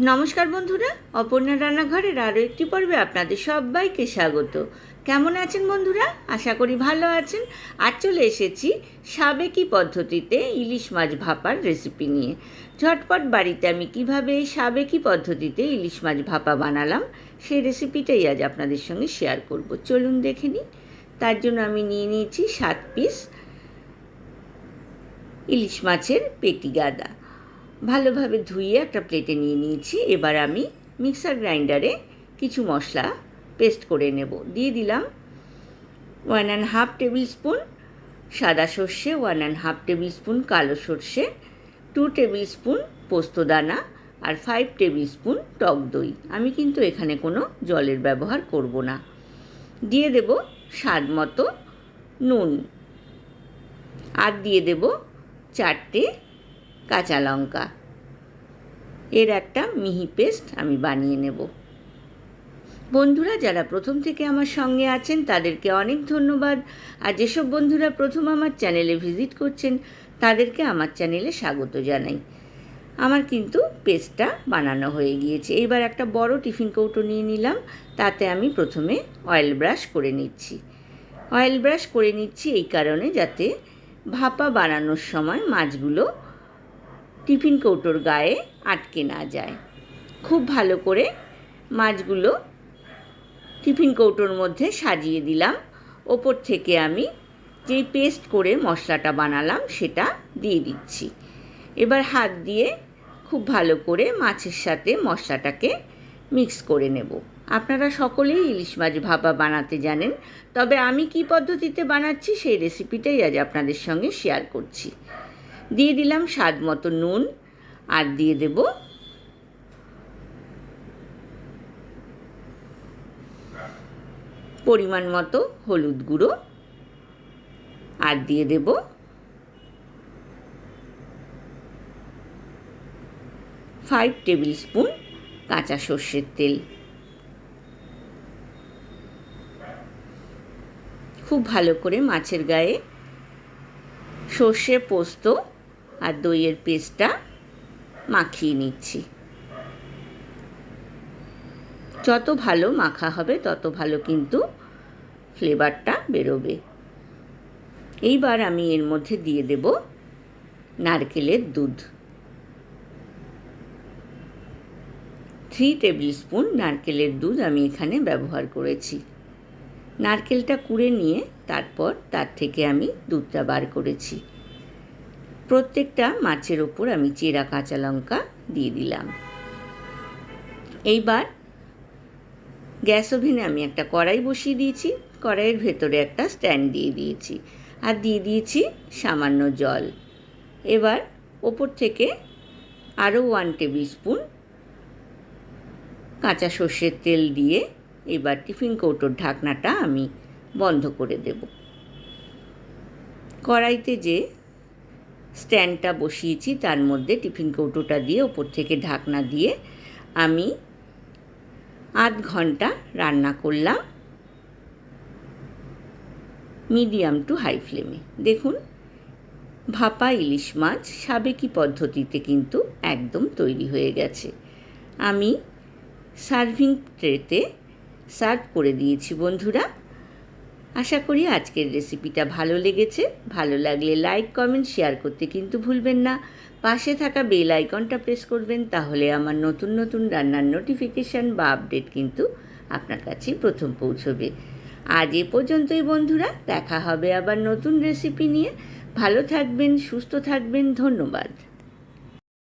নমস্কার বন্ধুরা, অপর্ণা রান্নাঘরের আরও একটি পর্বে আপনাদের সবাইকে স্বাগত। কেমন আছেন বন্ধুরা? আশা করি ভালো আছেন। আজ চলে এসেছি সাবেকি পদ্ধতিতে ইলিশ মাছ ভাপার রেসিপি নিয়ে। ঝটপট বাড়িতে আমি কিভাবে সাবেকি পদ্ধতিতে ইলিশ মাছ ভাপা বানালাম সেই রেসিপিটাই আজ আপনাদের সঙ্গে শেয়ার করব। চলুন দেখে নিই। তার জন্য আমি নিয়ে নিয়েছি 7 পিস ইলিশ মাছের পেটি গাদা। ভালোভাবে ধুয়ে একটা প্লেটে নিয়ে নিয়েছি। এবার আমি মিক্সার গ্রাইন্ডারে কিছু মশলা পেস্ট করে নেব। দিয়ে দিলাম 1.5 টেবিল স্পুন সাদা সর্ষে, 1.5 টেবিল স্পুন কালো সর্ষে, 2 টেবিল স্পুন পোস্তদানা আর 5 টেবিল স্পুন টক দই। আমি কিন্তু এখানে কোনো জলের ব্যবহার করব না। দিয়ে দেব স্বাদ মতো নুন আর দিয়ে দেব 4টে কাঁচা লঙ্কা। এর একটা মিহি পেস্ট আমি বানিয়ে নেব। বন্ধুরা যারা প্রথম থেকে আমার সঙ্গে আছেন তাদেরকে অনেক ধন্যবাদ। আর যেসব বন্ধুরা প্রথম আমার চ্যানেলে ভিজিট করছেন তাদেরকে আমার চ্যানেলে স্বাগত জানাই। আমার কিন্তু পেস্টটা বানানো হয়ে গিয়েছে। এবার একটা বড় টিফিন কৌটো নিয়ে নিলাম। তাতে আমি প্রথমে অয়েল ব্রাশ করে নিচ্ছি। অয়েল ব্রাশ করে নিচ্ছি এই কারণে যাতে ভাপা বানানোর সময় মাছগুলো টিফিন কৌটোর গায়ে আটকে না যায়। খুব ভালো করে মাছগুলো টিফিন কৌটোর মধ্যে সাজিয়ে দিলাম। ওপর থেকে আমি যেই পেস্ট করে মশলাটা বানালাম সেটা দিয়ে দিচ্ছি। এবার হাত দিয়ে খুব ভালো করে মাছের সাথে মশলাটাকে মিক্স করে নেব। আপনারা সকলেই ইলিশ মাছ ভাপা বানাতে জানেন, তবে আমি কি পদ্ধতিতে বানাচ্ছি সেই রেসিপিটাই আজ আপনাদের সঙ্গে শেয়ার করছি। দিয়ে দিলাম স্বাদ মতো নুন আর দিয়ে দেব পরিমাণ মতো হলুদ গুঁড়ো আর দিয়ে দেব 5 টেবিল স্পুন কাঁচা সর্ষের তেল। খুব ভালো করে মাছের গায়ে সর্ষে, পোস্ত আর দইয়ের পেস্টটা মাখিয়ে নিচ্ছি। যত ভালো মাখা হবে তত ভালো কিন্তু ফ্লেভারটা বেরোবে। এইবার আমি এর মধ্যে দিয়ে দেব নারকেলের দুধ। 3 টেবিল স্পুন নারকেলের দুধ আমি এখানে ব্যবহার করেছি। নারকেলটা কুড়ে নিয়ে তারপর তার থেকে আমি দুধটা বার করেছি। প্রত্যেকটা মাছের ওপর আমি চেরা কাঁচা লঙ্কা দিয়ে দিলাম। এইবার গ্যাস ওভেনে আমি একটা কড়াই বসিয়ে দিয়েছি। কড়াইয়ের ভেতরে একটা স্ট্যান্ড দিয়ে দিয়েছি আর দিয়ে দিয়েছি সামান্য জল। এবার ওপর থেকে আরও 1 টেবিল স্পুন কাঁচা সর্ষের তেল দিয়ে এবার টিফিন কৌটোর ঢাকনাটা আমি বন্ধ করে দেব। কড়াইতে যে স্ট্যান্ডটা বসিয়েছি তার মধ্যে টিফিন কৌটোটা দিয়ে ওপর থেকে ঢাকনা দিয়ে আমি আধ ঘন্টা রান্না করলাম মিডিয়াম টু হাই ফ্লেমে। দেখুন ভাপা ইলিশ মাছ সাবেকি পদ্ধতিতে কিন্তু একদম তৈরি হয়ে গেছে। আমি সার্ভিং ট্রেতে সার্ভ করে দিয়েছি বন্ধুরা। আশা করি আজকের রেসিপিটা ভালো লেগেছে। ভালো লাগলে লাইক, কমেন্ট, শেয়ার করতে কিন্তু ভুলবেন না। পাশে থাকা বেল আইকনটা প্রেস করবেন, তাহলে আমার নতুন নতুন রান্নার নোটিফিকেশান বা আপডেট কিন্তু আপনার কাছে প্রথম পৌঁছবে। আজ এ পর্যন্তই বন্ধুরা, দেখা হবে আবার নতুন রেসিপি নিয়ে। ভালো থাকবেন, সুস্থ থাকবেন। ধন্যবাদ।